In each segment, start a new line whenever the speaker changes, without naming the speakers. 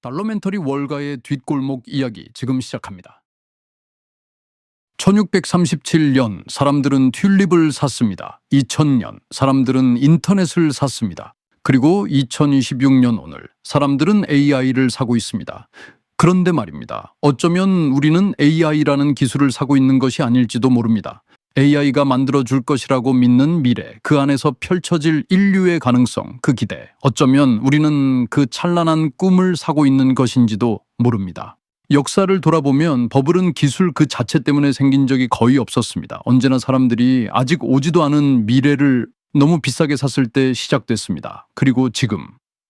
달러멘터리 월가의 뒷골목 이야기 지금 시작합니다. 1637년 사람들은 튤립을 샀습니다. 2000년 사람들은 인터넷을 샀습니다. 그리고 2026년 오늘 사람들은 AI를 사고 있습니다. 그런데 말입니다. 어쩌면 우리는 AI라는 기술을 사고 있는 것이 아닐지도 모릅니다. AI가 만들어줄 것이라고 믿는 미래, 그 안에서 펼쳐질 인류의 가능성, 그 기대, 어쩌면 우리는 그 찬란한 꿈을 사고 있는 것인지도 모릅니다. 역사를 돌아보면 버블은 기술 그 자체 때문에 생긴 적이 거의 없었습니다. 언제나 사람들이 아직 오지도 않은 미래를 너무 비싸게 샀을 때 시작됐습니다. 그리고 지금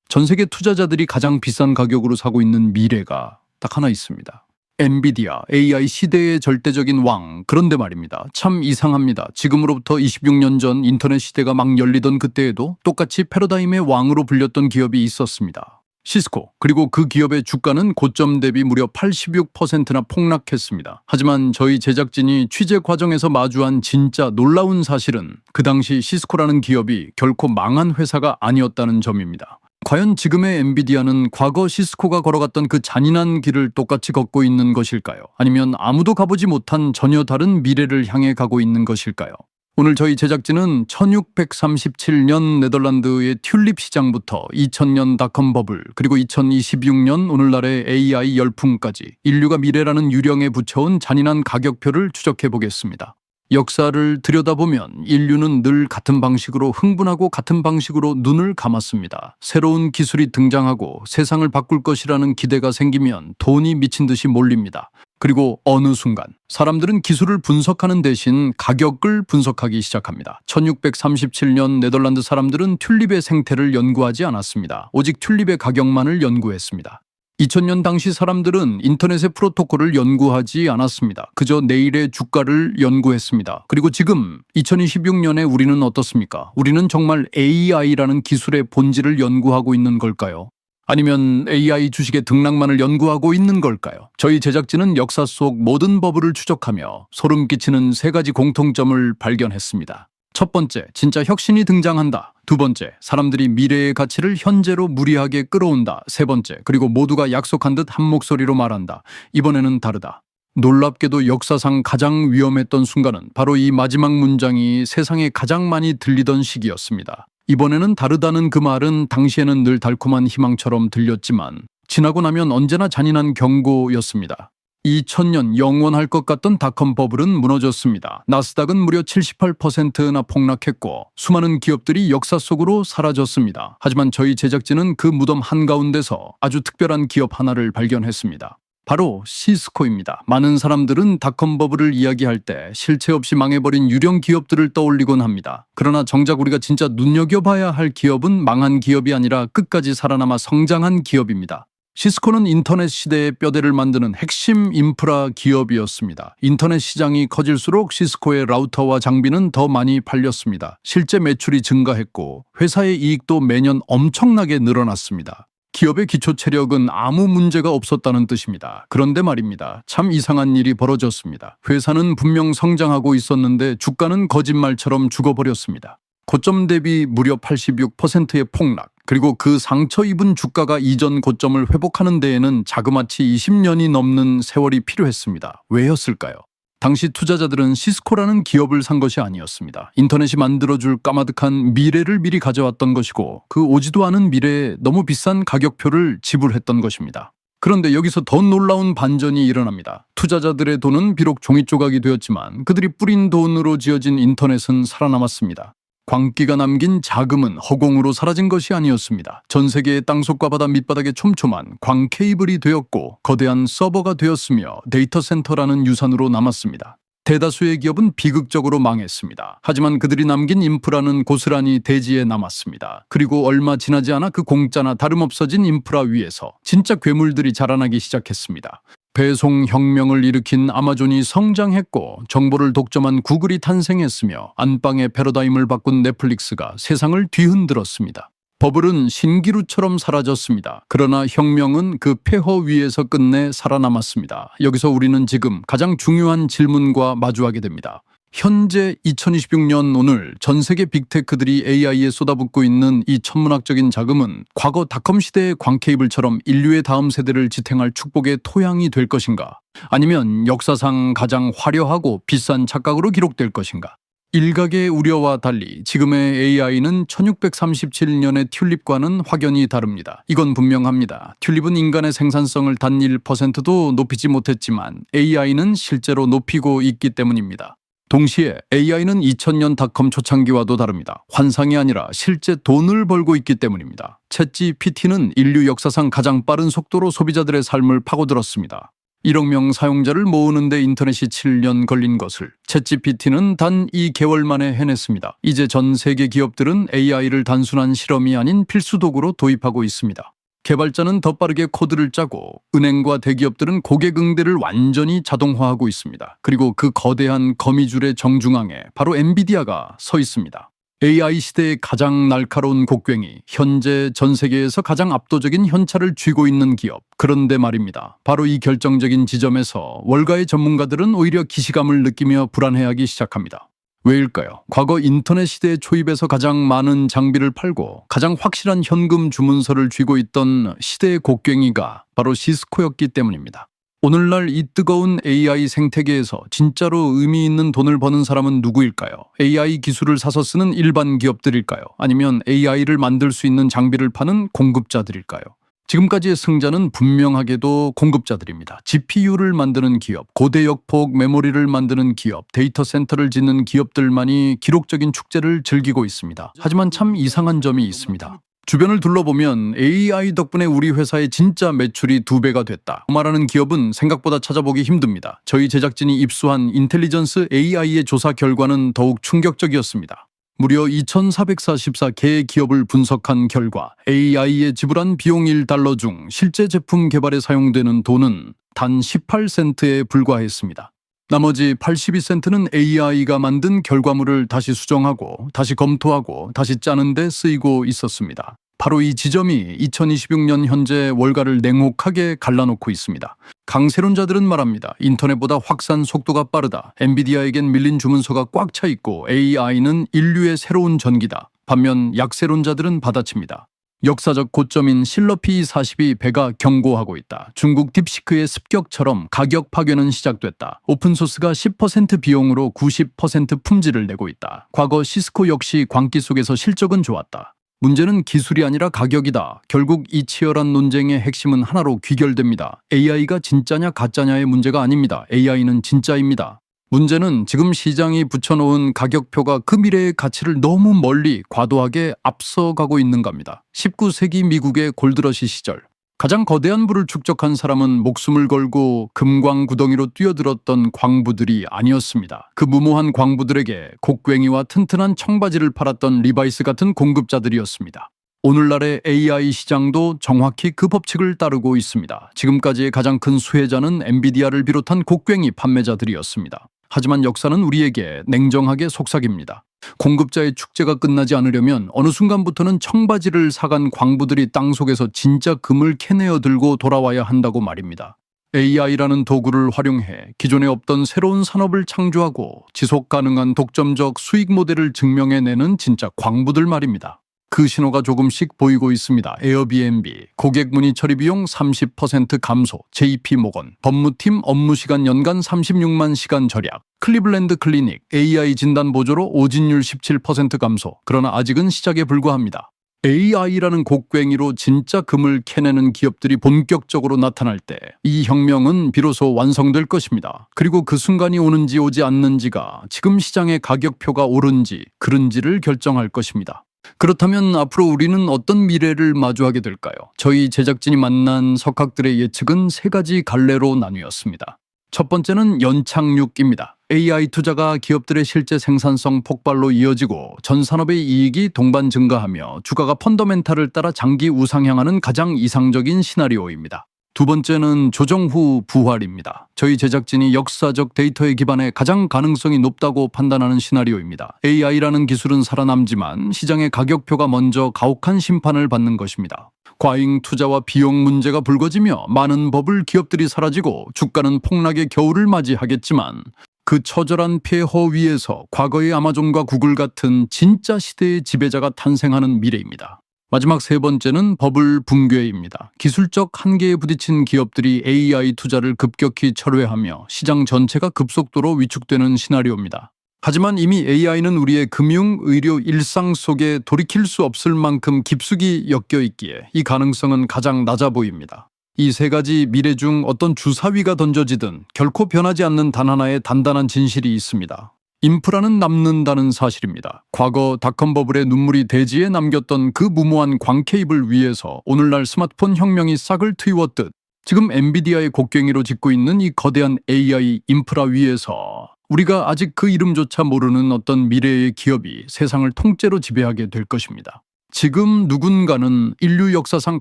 전 세계 투자자들이 가장 비싼 가격으로 사고 있는 미래가 딱 하나 있습니다. 엔비디아, AI 시대의 절대적인 왕. 그런데 말입니다. 참 이상합니다. 지금으로부터 26년 전 인터넷 시대가 막 열리던 그때에도 똑같이 패러다임의 왕으로 불렸던 기업이 있었습니다. 시스코. 그리고 그 기업의 주가는 고점 대비 무려 86%나 폭락했습니다. 하지만 저희 제작진이 취재 과정에서 마주한 진짜 놀라운 사실은 그 당시 시스코라는 기업이 결코 망한 회사가 아니었다는 점입니다. 과연 지금의 엔비디아는 과거 시스코가 걸어갔던 그 잔인한 길을 똑같이 걷고 있는 것일까요? 아니면 아무도 가보지 못한 전혀 다른 미래를 향해 가고 있는 것일까요? 오늘 저희 제작진은 1637년 네덜란드의 튤립 시장부터 2000년 닷컴 버블, 그리고 2026년 오늘날의 AI 열풍까지 인류가 미래라는 유령에 붙여온 잔인한 가격표를 추적해 보겠습니다. 역사를 들여다보면 인류는 늘 같은 방식으로 흥분하고 같은 방식으로 눈을 감았습니다. 새로운 기술이 등장하고 세상을 바꿀 것이라는 기대가 생기면 돈이 미친 듯이 몰립니다. 그리고 어느 순간 사람들은 기술을 분석하는 대신 가격을 분석하기 시작합니다. 1637년 네덜란드 사람들은 튤립의 생태를 연구하지 않았습니다. 오직 튤립의 가격만을 연구했습니다. 2000년 당시 사람들은 인터넷의 프로토콜을 연구하지 않았습니다. 그저 내일의 주가를 연구했습니다. 그리고 지금 2026년에 우리는 어떻습니까? 우리는 정말 AI라는 기술의 본질을 연구하고 있는 걸까요? 아니면 AI 주식의 등락만을 연구하고 있는 걸까요? 저희 제작진은 역사 속 모든 버블을 추적하며 소름 끼치는 세 가지 공통점을 발견했습니다. 첫 번째, 진짜 혁신이 등장한다. 두 번째, 사람들이 미래의 가치를 현재로 무리하게 끌어온다. 세 번째, 그리고 모두가 약속한 듯 한 목소리로 말한다. 이번에는 다르다. 놀랍게도 역사상 가장 위험했던 순간은 바로 이 마지막 문장이 세상에 가장 많이 들리던 시기였습니다. 이번에는 다르다는 그 말은 당시에는 늘 달콤한 희망처럼 들렸지만 지나고 나면 언제나 잔인한 경고였습니다. 2000년 영원할 것 같던 닷컴 버블은 무너졌습니다. 나스닥은 무려 78%나 폭락했고 수많은 기업들이 역사 속으로 사라졌습니다. 하지만 저희 제작진은 그 무덤 한가운데서 아주 특별한 기업 하나를 발견했습니다. 바로 시스코입니다. 많은 사람들은 닷컴 버블을 이야기할 때 실체 없이 망해버린 유령 기업들을 떠올리곤 합니다. 그러나 정작 우리가 진짜 눈여겨봐야 할 기업은 망한 기업이 아니라 끝까지 살아남아 성장한 기업입니다. 시스코는 인터넷 시대의 뼈대를 만드는 핵심 인프라 기업이었습니다. 인터넷 시장이 커질수록 시스코의 라우터와 장비는 더 많이 팔렸습니다. 실제 매출이 증가했고 회사의 이익도 매년 엄청나게 늘어났습니다. 기업의 기초 체력은 아무 문제가 없었다는 뜻입니다. 그런데 말입니다. 참 이상한 일이 벌어졌습니다. 회사는 분명 성장하고 있었는데 주가는 거짓말처럼 죽어버렸습니다. 고점 대비 무려 86%의 폭락, 그리고 그 상처 입은 주가가 이전 고점을 회복하는 데에는 자그마치 20년이 넘는 세월이 필요했습니다. 왜였을까요? 당시 투자자들은 시스코라는 기업을 산 것이 아니었습니다. 인터넷이 만들어줄 까마득한 미래를 미리 가져왔던 것이고 그 오지도 않은 미래에 너무 비싼 가격표를 지불했던 것입니다. 그런데 여기서 더 놀라운 반전이 일어납니다. 투자자들의 돈은 비록 종이 조각이 되었지만 그들이 뿌린 돈으로 지어진 인터넷은 살아남았습니다. 광기가 남긴 자금은 허공으로 사라진 것이 아니었습니다. 전 세계의 땅속과 바다 밑바닥에 촘촘한 광 케이블이 되었고 거대한 서버가 되었으며 데이터 센터라는 유산으로 남았습니다. 대다수의 기업은 비극적으로 망했습니다. 하지만 그들이 남긴 인프라는 고스란히 대지에 남았습니다. 그리고 얼마 지나지 않아 그 공짜나 다름없어진 인프라 위에서 진짜 괴물들이 자라나기 시작했습니다. 배송 혁명을 일으킨 아마존이 성장했고 정보를 독점한 구글이 탄생했으며 안방의 패러다임을 바꾼 넷플릭스가 세상을 뒤흔들었습니다. 버블은 신기루처럼 사라졌습니다. 그러나 혁명은 그 폐허 위에서 끝내 살아남았습니다. 여기서 우리는 지금 가장 중요한 질문과 마주하게 됩니다. 현재 2026년 오늘 전 세계 빅테크들이 AI에 쏟아붓고 있는 이 천문학적인 자금은 과거 닷컴 시대의 광케이블처럼 인류의 다음 세대를 지탱할 축복의 토양이 될 것인가? 아니면 역사상 가장 화려하고 비싼 착각으로 기록될 것인가? 일각의 우려와 달리 지금의 AI는 1637년의 튤립과는 확연히 다릅니다. 이건 분명합니다. 튤립은 인간의 생산성을 단 1%도 높이지 못했지만 AI는 실제로 높이고 있기 때문입니다. 동시에 AI는 2000년 닷컴 초창기와도 다릅니다. 환상이 아니라 실제 돈을 벌고 있기 때문입니다. 챗GPT는 인류 역사상 가장 빠른 속도로 소비자들의 삶을 파고들었습니다. 1억 명 사용자를 모으는 데 인터넷이 7년 걸린 것을 챗GPT는 단 2개월 만에 해냈습니다. 이제 전 세계 기업들은 AI를 단순한 실험이 아닌 필수 도구로 도입하고 있습니다. 개발자는 더 빠르게 코드를 짜고 은행과 대기업들은 고객 응대를 완전히 자동화하고 있습니다. 그리고 그 거대한 거미줄의 정중앙에 바로 엔비디아가 서 있습니다. AI 시대의 가장 날카로운 곡괭이, 현재 전 세계에서 가장 압도적인 현차를 쥐고 있는 기업. 그런데 말입니다. 바로 이 결정적인 지점에서 월가의 전문가들은 오히려 기시감을 느끼며 불안해하기 시작합니다. 왜일까요? 과거 인터넷 시대의 초입에서 가장 많은 장비를 팔고 가장 확실한 현금 주문서를 쥐고 있던 시대의 곡괭이가 바로 시스코였기 때문입니다. 오늘날 이 뜨거운 AI 생태계에서 진짜로 의미 있는 돈을 버는 사람은 누구일까요? AI 기술을 사서 쓰는 일반 기업들일까요? 아니면 AI를 만들 수 있는 장비를 파는 공급자들일까요? 지금까지의 승자는 분명하게도 공급자들입니다. GPU를 만드는 기업, 고대역폭 메모리를 만드는 기업, 데이터 센터를 짓는 기업들만이 기록적인 축제를 즐기고 있습니다. 하지만 참 이상한 점이 있습니다. 주변을 둘러보면 AI 덕분에 우리 회사의 진짜 매출이 2배가 됐다 말하는 기업은 생각보다 찾아보기 힘듭니다. 저희 제작진이 입수한 인텔리전스 AI의 조사 결과는 더욱 충격적이었습니다. 무려 2,444개의 기업을 분석한 결과 AI에 지불한 비용 1달러 중 실제 제품 개발에 사용되는 돈은 단 18센트에 불과했습니다. 나머지 82센트는 AI가 만든 결과물을 다시 수정하고 다시 검토하고 다시 짜는 데 쓰이고 있었습니다. 바로 이 지점이 2026년 현재 월가를 냉혹하게 갈라놓고 있습니다. 강세론자들은 말합니다. 인터넷보다 확산 속도가 빠르다. 엔비디아에겐 밀린 주문서가 꽉 차 있고 AI는 인류의 새로운 전기다. 반면 약세론자들은 받아칩니다. 역사적 고점인 실러 P/E40이 배가 경고하고 있다. 중국 딥시크의 습격처럼 가격 파괴는 시작됐다. 오픈소스가 10% 비용으로 90% 품질을 내고 있다. 과거 시스코 역시 광기 속에서 실적은 좋았다. 문제는 기술이 아니라 가격이다. 결국 이 치열한 논쟁의 핵심은 하나로 귀결됩니다. AI가 진짜냐 가짜냐의 문제가 아닙니다. AI는 진짜입니다. 문제는 지금 시장이 붙여놓은 가격표가 그 미래의 가치를 너무 멀리 과도하게 앞서가고 있는 겁니다. 19세기 미국의 골드러시 시절 가장 거대한 부를 축적한 사람은 목숨을 걸고 금광 구덩이로 뛰어들었던 광부들이 아니었습니다. 그 무모한 광부들에게 곡괭이와 튼튼한 청바지를 팔았던 리바이스 같은 공급자들이었습니다. 오늘날의 AI 시장도 정확히 그 법칙을 따르고 있습니다. 지금까지의 가장 큰 수혜자는 엔비디아를 비롯한 곡괭이 판매자들이었습니다. 하지만 역사는 우리에게 냉정하게 속삭입니다. 공급자의 축제가 끝나지 않으려면 어느 순간부터는 청바지를 사간 광부들이 땅속에서 진짜 금을 캐내어 들고 돌아와야 한다고 말입니다. AI라는 도구를 활용해 기존에 없던 새로운 산업을 창조하고 지속 가능한 독점적 수익 모델을 증명해내는 진짜 광부들 말입니다. 그 신호가 조금씩 보이고 있습니다. 에어비앤비, 고객 문의 처리 비용 30% 감소, JP모건, 법무팀 업무시간 연간 36만 시간 절약, 클리블랜드 클리닉, AI 진단 보조로 오진율 17% 감소. 그러나 아직은 시작에 불과합니다. AI라는 곡괭이로 진짜 금을 캐내는 기업들이 본격적으로 나타날 때 이 혁명은 비로소 완성될 것입니다. 그리고 그 순간이 오는지 오지 않는지가 지금 시장의 가격표가 오른지 그른지를 결정할 것입니다. 그렇다면 앞으로 우리는 어떤 미래를 마주하게 될까요? 저희 제작진이 만난 석학들의 예측은 3가지 갈래로 나뉘었습니다. 첫 번째는 연착륙입니다. AI 투자가 기업들의 실제 생산성 폭발로 이어지고 전 산업의 이익이 동반 증가하며 주가가 펀더멘탈을 따라 장기 우상향하는 가장 이상적인 시나리오입니다. 두 번째는 조정 후 부활입니다. 저희 제작진이 역사적 데이터에 기반해 가장 가능성이 높다고 판단하는 시나리오입니다. AI라는 기술은 살아남지만 시장의 가격표가 먼저 가혹한 심판을 받는 것입니다. 과잉 투자와 비용 문제가 불거지며 많은 버블 기업들이 사라지고 주가는 폭락의 겨울을 맞이하겠지만 그 처절한 폐허 위에서 과거의 아마존과 구글 같은 진짜 시대의 지배자가 탄생하는 미래입니다. 마지막 세 번째는 버블 붕괴입니다. 기술적 한계에 부딪힌 기업들이 AI 투자를 급격히 철회하며 시장 전체가 급속도로 위축되는 시나리오입니다. 하지만 이미 AI는 우리의 금융, 의료, 일상 속에 돌이킬 수 없을 만큼 깊숙이 엮여 있기에 이 가능성은 가장 낮아 보입니다. 이 세 가지 미래 중 어떤 주사위가 던져지든 결코 변하지 않는 단 하나의 단단한 진실이 있습니다. 인프라는 남는다는 사실입니다. 과거 닷컴 버블의 눈물이 대지에 남겼던 그 무모한 광 케이블 위에서 오늘날 스마트폰 혁명이 싹을 트이웠듯 지금 엔비디아의 곡괭이로 짓고 있는 이 거대한 AI 인프라 위에서 우리가 아직 그 이름조차 모르는 어떤 미래의 기업이 세상을 통째로 지배하게 될 것입니다. 지금 누군가는 인류 역사상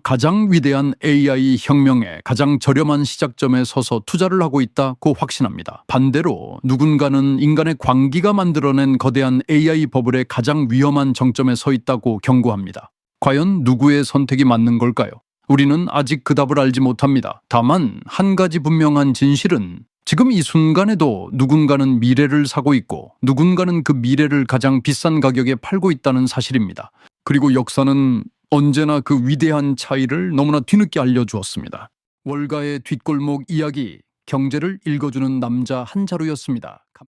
가장 위대한 AI 혁명에 가장 저렴한 시작점에 서서 투자를 하고 있다고 확신합니다. 반대로 누군가는 인간의 광기가 만들어낸 거대한 AI 버블의 가장 위험한 정점에 서 있다고 경고합니다. 과연 누구의 선택이 맞는 걸까요? 우리는 아직 그 답을 알지 못합니다. 다만 한 가지 분명한 진실은 지금 이 순간에도 누군가는 미래를 사고 있고 누군가는 그 미래를 가장 비싼 가격에 팔고 있다는 사실입니다. 그리고 역사는 언제나 그 위대한 차이를 너무나 뒤늦게 알려주었습니다. 월가의 뒷골목 이야기, 경제를 읽어주는 남자 한 자루였습니다.